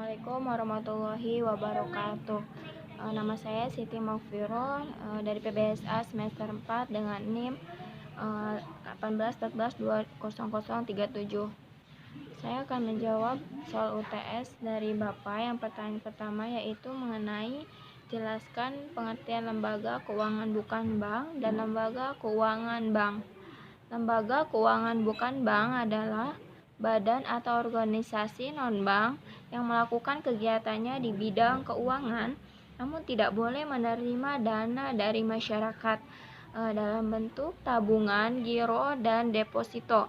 Assalamualaikum warahmatullahi wabarakatuh. Nama saya Siti Maufiro dari PBSA semester 4 dengan NIM 1814200037. Saya akan menjawab soal UTS dari Bapak. Yang pertanyaan pertama yaitu mengenai jelaskan pengertian lembaga keuangan bukan bank dan lembaga keuangan bank. Lembaga keuangan bukan bank adalah badan atau organisasi non-bank yang melakukan kegiatannya di bidang keuangan, namun tidak boleh menerima dana dari masyarakat dalam bentuk tabungan, giro, dan deposito.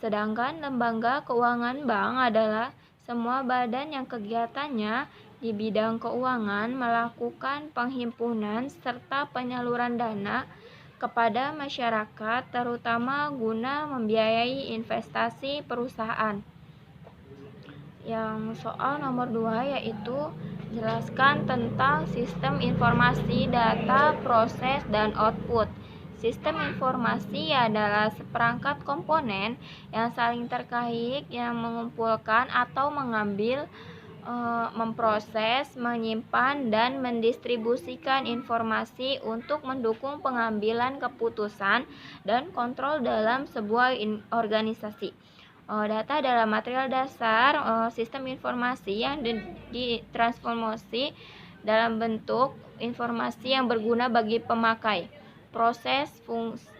Sedangkan lembaga keuangan bank adalah semua badan yang kegiatannya di bidang keuangan melakukan penghimpunan serta penyaluran dana kepada masyarakat, terutama guna membiayai investasi perusahaan. Yang soal nomor 2 yaitu jelaskan tentang sistem informasi data, proses, dan output. Sistem informasi adalah seperangkat komponen yang saling terkait yang mengumpulkan atau mengambil, memproses, menyimpan, dan mendistribusikan informasi untuk mendukung pengambilan keputusan dan kontrol dalam sebuah organisasi. Data adalah material dasar sistem informasi yang ditransformasi dalam bentuk informasi yang berguna bagi pemakai. Proses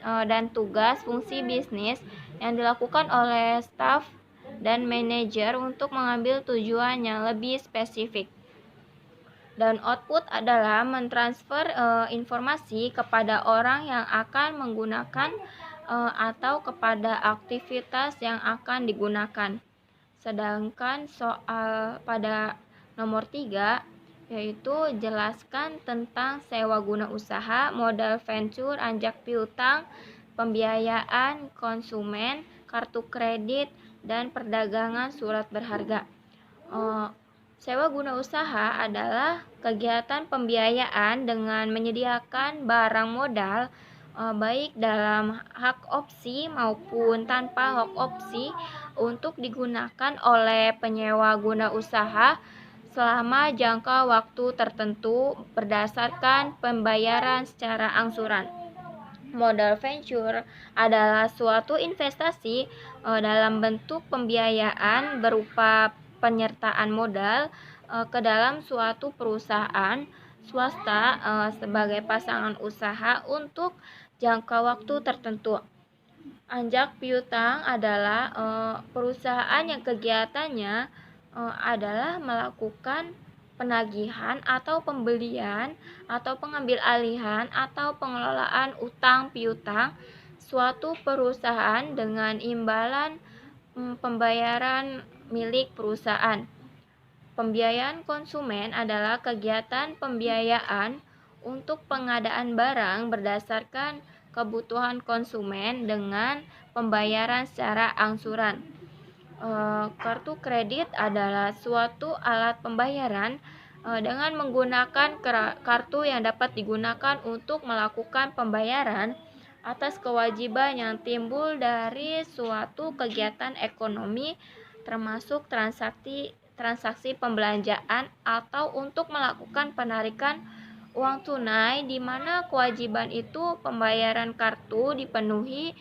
dan tugas fungsi bisnis yang dilakukan oleh staf dan manajer untuk mengambil tujuan yang lebih spesifik. Dan output adalah mentransfer informasi kepada orang yang akan menggunakan atau kepada aktivitas yang akan digunakan. Sedangkan soal pada nomor 3 yaitu jelaskan tentang sewa guna usaha, modal venture, anjak piutang, pembiayaan konsumen, kartu kredit, dan perdagangan surat berharga. Sewa guna usaha adalah kegiatan pembiayaan dengan menyediakan barang modal baik dalam hak opsi maupun tanpa hak opsi untuk digunakan oleh penyewa guna usaha selama jangka waktu tertentu berdasarkan pembayaran secara angsuran. Modal venture adalah suatu investasi dalam bentuk pembiayaan berupa penyertaan modal ke dalam suatu perusahaan swasta sebagai pasangan usaha untuk jangka waktu tertentu. Anjak piutang adalah perusahaan yang kegiatannya adalah melakukan penagihan atau pembelian atau pengambil alihan atau pengelolaan utang piutang suatu perusahaan dengan imbalan pembayaran milik perusahaan. Pembiayaan konsumen adalah kegiatan pembiayaan untuk pengadaan barang berdasarkan kebutuhan konsumen dengan pembayaran secara angsuran. Kartu kredit adalah suatu alat pembayaran dengan menggunakan kartu yang dapat digunakan untuk melakukan pembayaran atas kewajiban yang timbul dari suatu kegiatan ekonomi termasuk transaksi pembelanjaan atau untuk melakukan penarikan uang tunai di mana kewajiban itu pembayaran kartu dipenuhi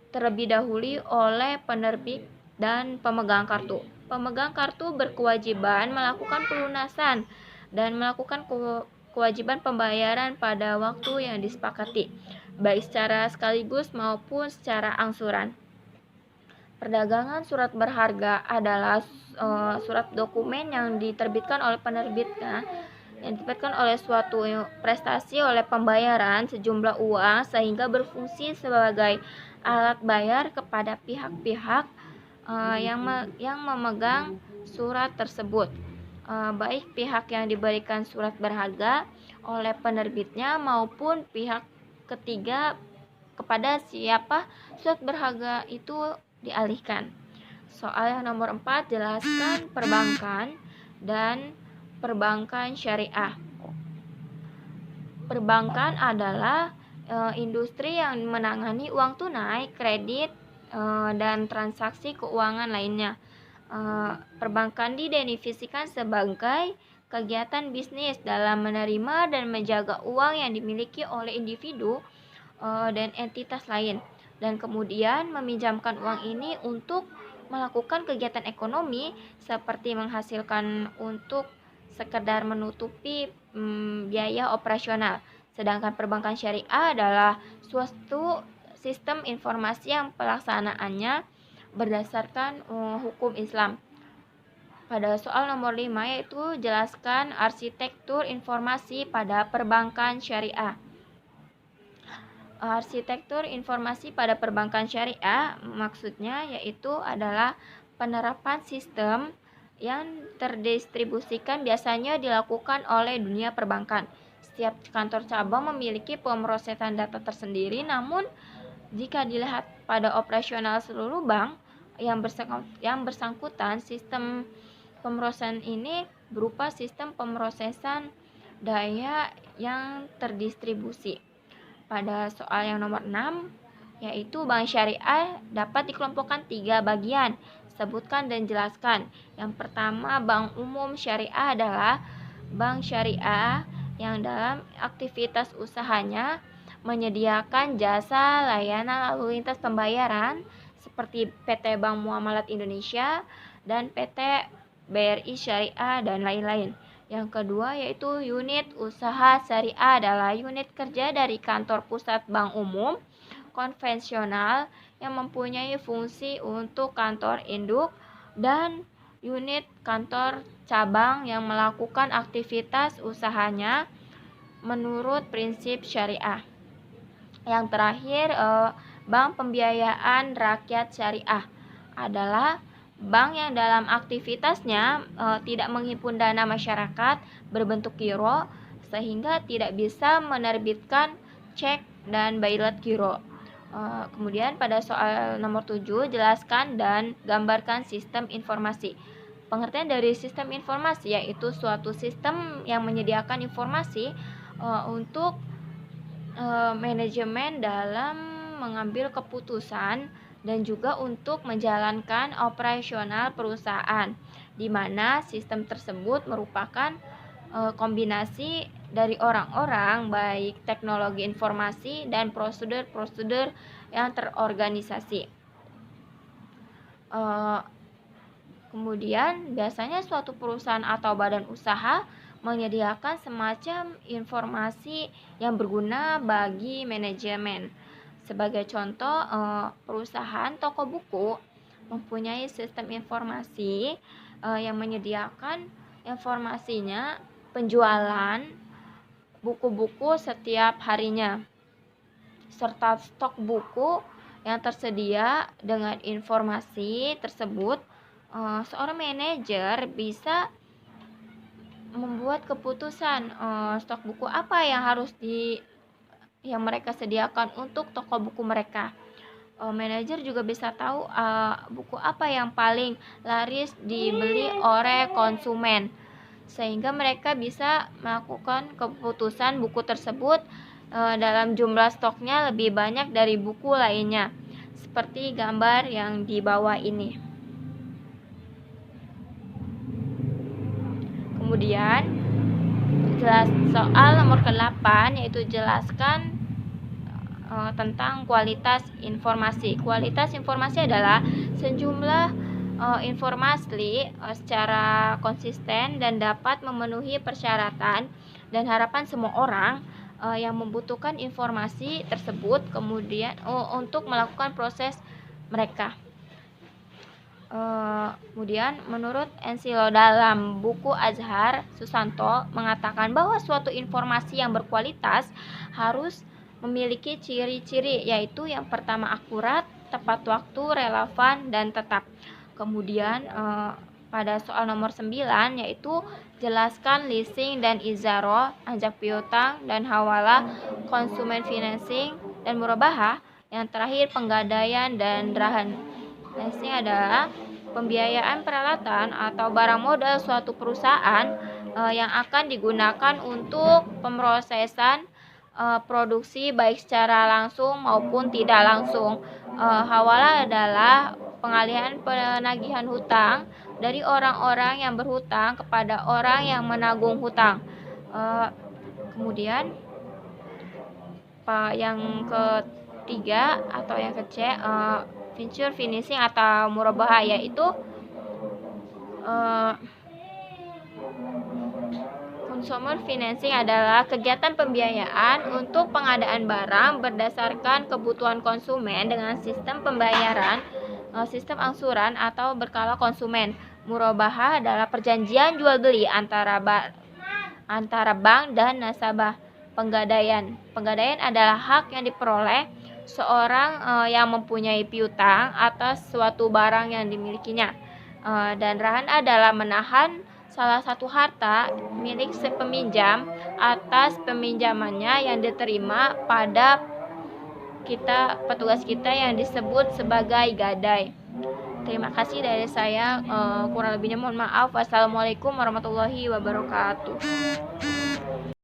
terlebih dahulu oleh penerbit dan pemegang kartu. Pemegang kartu berkewajiban melakukan pelunasan dan melakukan kewajiban pembayaran pada waktu yang disepakati, baik secara sekaligus maupun secara angsuran. Perdagangan surat berharga adalah surat dokumen yang diterbitkan oleh penerbitnya yang diterbitkan oleh suatu prestasi oleh pembayaran sejumlah uang sehingga berfungsi sebagai alat bayar kepada pihak-pihak yang memegang surat tersebut, baik pihak yang diberikan surat berharga oleh penerbitnya maupun pihak ketiga kepada siapa surat berharga itu dialihkan. Soal yang nomor 4, jelaskan perbankan dan perbankan syariah. Perbankan adalah industri yang menangani uang tunai, kredit, dan transaksi keuangan lainnya. Perbankan didefinisikan sebagai kegiatan bisnis dalam menerima dan menjaga uang yang dimiliki oleh individu dan entitas lain, dan kemudian meminjamkan uang ini untuk melakukan kegiatan ekonomi seperti menghasilkan untuk sekedar menutupi biaya operasional. Sedangkan perbankan syariah adalah suatu sistem informasi yang pelaksanaannya berdasarkan hukum Islam. Pada soal nomor 5 yaitu jelaskan arsitektur informasi pada perbankan syariah. Arsitektur informasi pada perbankan syariah maksudnya yaitu adalah penerapan sistem yang terdistribusikan biasanya dilakukan oleh dunia perbankan. Setiap kantor cabang memiliki pemrosesan data tersendiri, namun jika dilihat pada operasional seluruh bank yang bersangkutan, sistem pemrosesan ini berupa sistem pemrosesan daya yang terdistribusi. Pada soal yang nomor 6, yaitu bank syariah dapat dikelompokkan 3 bagian. Sebutkan dan jelaskan. Yang pertama, bank umum syariah adalah bank syariah yang dalam aktivitas usahanya menyediakan jasa layanan lalu lintas pembayaran seperti PT Bank Muamalat Indonesia dan PT BRI Syariah dan lain-lain. Yang kedua yaitu unit usaha syariah adalah unit kerja dari kantor pusat bank umum konvensional yang mempunyai fungsi untuk kantor induk dan unit kantor cabang yang melakukan aktivitas usahanya menurut prinsip syariah. Yang terakhir, bank pembiayaan rakyat syariah adalah bank yang dalam aktivitasnya tidak menghimpun dana masyarakat berbentuk giro sehingga tidak bisa menerbitkan cek dan bailet giro. Kemudian pada soal nomor 7, jelaskan dan gambarkan sistem informasi. Pengertian dari sistem informasi yaitu suatu sistem yang menyediakan informasi untuk manajemen dalam mengambil keputusan dan juga untuk menjalankan operasional perusahaan, di mana sistem tersebut merupakan kombinasi dari orang-orang baik teknologi informasi dan prosedur-prosedur yang terorganisasi. Kemudian biasanya suatu perusahaan atau badan usaha menyediakan semacam informasi yang berguna bagi manajemen. Sebagai contoh, perusahaan toko buku mempunyai sistem informasi yang menyediakan informasinya penjualan buku-buku setiap harinya, serta stok buku yang tersedia. Dengan informasi tersebut, seorang manajer bisa membuat keputusan stok buku apa yang harus yang mereka sediakan untuk toko buku mereka. Manajer juga bisa tahu buku apa yang paling laris dibeli oleh konsumen, sehingga mereka bisa melakukan keputusan buku tersebut dalam jumlah stoknya lebih banyak dari buku lainnya, seperti gambar yang di bawah ini. Kemudian soal nomor ke-8 yaitu jelaskan tentang kualitas informasi. Kualitas informasi adalah sejumlah informasi secara konsisten dan dapat memenuhi persyaratan dan harapan semua orang yang membutuhkan informasi tersebut kemudian untuk melakukan proses mereka. Kemudian menurut Ensilo dalam buku Azhar, Susanto mengatakan bahwa suatu informasi yang berkualitas harus memiliki ciri-ciri, yaitu yang pertama akurat, tepat waktu, relevan, dan tetap. Kemudian pada soal nomor 9 yaitu jelaskan leasing dan izaro, ajak piutang dan hawalah, konsumen financing dan murabahah. Yang terakhir penggadaian dan rahan. Leasing adalah pembiayaan peralatan atau barang modal suatu perusahaan yang akan digunakan untuk pemrosesan produksi baik secara langsung maupun tidak langsung. Hawalah adalah pengalihan penagihan hutang dari orang-orang yang berhutang kepada orang yang menanggung hutang. Kemudian yang ketiga atau yang ke C, venture financing atau murabahah, yaitu consumer financing adalah kegiatan pembiayaan untuk pengadaan barang berdasarkan kebutuhan konsumen dengan sistem pembayaran, sistem angsuran atau berkala konsumen. Murabahah adalah perjanjian jual beli antara bank dan nasabah. Penggadaian adalah hak yang diperoleh seorang yang mempunyai piutang atas suatu barang yang dimilikinya. Dan rahan adalah menahan salah satu harta milik si peminjam atas peminjamannya yang diterima pada petugas kita yang disebut sebagai gadai. Terima kasih dari saya, kurang lebihnya mohon maaf. Wassalamualaikum warahmatullahi wabarakatuh.